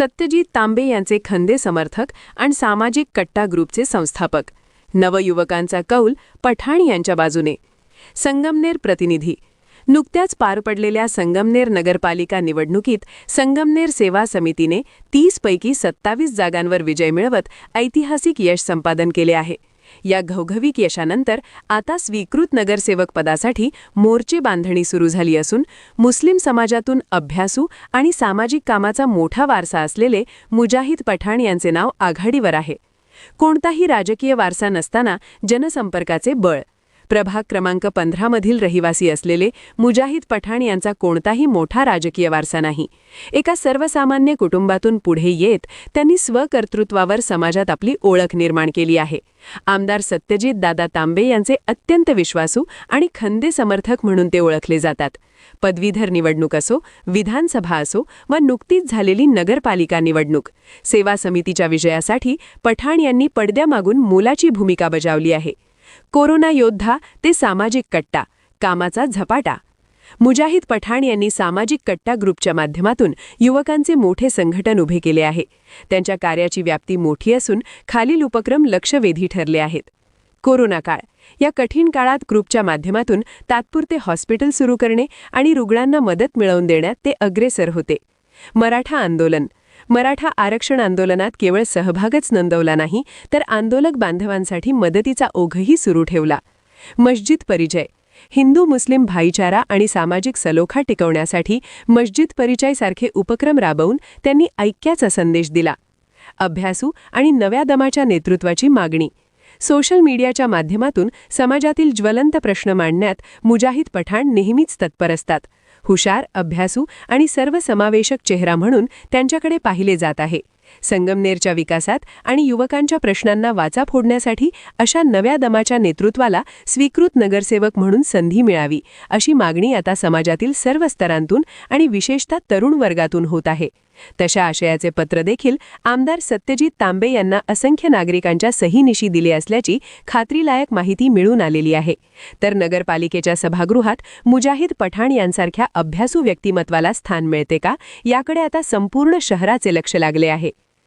सत्यजित तांबे यांचे खंदे समर्थक आणि सामाजिक कट्टा ग्रुपचे संस्थापक. नवयुवकांचा कौल पठाण यांच्या बाजूने. संगमनेर प्रतिनिधी. नुकत्याच पार पडलेल्या संगमनेर नगरपालिका निवडणुकीत संगमनेर सेवा समितीने 30 पैकी 27 जागांवर विजय मिळवत ऐतिहासिक यश संपादन केले आहे. या घवघवीक यशानंतर आता स्वीकृत नगरसेवक पदासाठी मोर्चे बांधणी सुरू झाली असून मुस्लिम समाजातून अभ्यासू आणि सामाजिक कामाचा मोठा वारसा असलेले मुजाहिद पठाण यांचे नाव आघाडीवर आहे. कोणताही राजकीय वारसा नसताना जनसंपर्काचे बळ. प्रभाग क्रमांक 15 मधील रहिवासी असलेले मुजाहिद पठाण यांचा कोणताही मोठा राजकीय वारसा नाही. एका सर्वसामान्य कुटुंबातून पुढे येत त्यांनी स्वकर्तृत्वावर समाजात आपली ओळख निर्माण केली आहे. आमदार सत्यजित दादा तांबे यांचे अत्यंत विश्वासू आणि खंदे समर्थक म्हणून ते ओळखले जातात. पदवीधर निवडणूक असो, विधानसभा असो वा नुकतीच झालेली नगरपालिका निवडणूक, सेवा समितीच्या विजयासाठी पठाण यांनी पडद्यामागून मोलाची भूमिका बजावली आहे. कोरोना योद्धा ते सामाजिक कट्टा, कामाचा झपाटा. मुजाहिद पठाण यांनी सामाजिक कट्टा ग्रुपच्या माध्यमातून युवकांचे मोठे संघटन उभे केले आहे. त्यांच्या कार्याची व्याप्ती मोठी असून खालील उपक्रम लक्षवेधी ठरले आहेत. कोरोना काळ. या कठीण काळात ग्रुपच्या माध्यमातून तात्पुरते हॉस्पिटल सुरू करणे आणि रुग्णांना मदत मिळवून देण्यात ते अग्रेसर होते. मराठा आंदोलन. मराठा आरक्षण आंदोलनात केवळ सहभागच नोंदवला नाही, तर आंदोलक बांधवांसाठी मदतीचा ओघही सुरू ठेवला. मस्जिद परिचय. हिंदू मुस्लिम भाईचारा आणि सामाजिक सलोखा टिकवण्यासाठी मस्जिद परिचयसारखे उपक्रम राबवून त्यांनी ऐक्याचा संदेश दिला. अभ्यासू आणि नव्या दमाच्या नेतृत्वाची मागणी. सोशल मीडियाच्या माध्यमातून समाजातील ज्वलंत प्रश्न मांडण्यात मुजाहिद पठाण नेहमीच तत्पर असतात. हुशार, अभ्यासू आणि सर्वसमावेशक चेहरा म्हणून त्यांच्याकडे पाहिले जात आहे. संगमनेरच्या विकासात आणि युवकांच्या प्रश्नांना वाचा फोडण्यासाठी अशा नव्या दमाच्या नेतृत्वाला स्वीकृत नगरसेवक म्हणून संधी मिळावी, अशी मागणी आता समाजातील सर्व स्तरांतून आणि विशेषतः तरुण वर्गातून होत आहे. तशा आशयाचे पत्र देखील आमदार सत्यजित तांबे यांना असंख्य नागरिकांच्या सहीनिशी दिले असल्याची खात्रीलायक माहिती मिळून आलेली आहे. तर नगरपालिकेच्या सभागृहात मुजाहिद पठाण यांसारख्या अभ्यासू व्यक्तिमत्वाला स्थान मिळते का, याकडे आता संपूर्ण शहराचे लक्ष लागले आहे.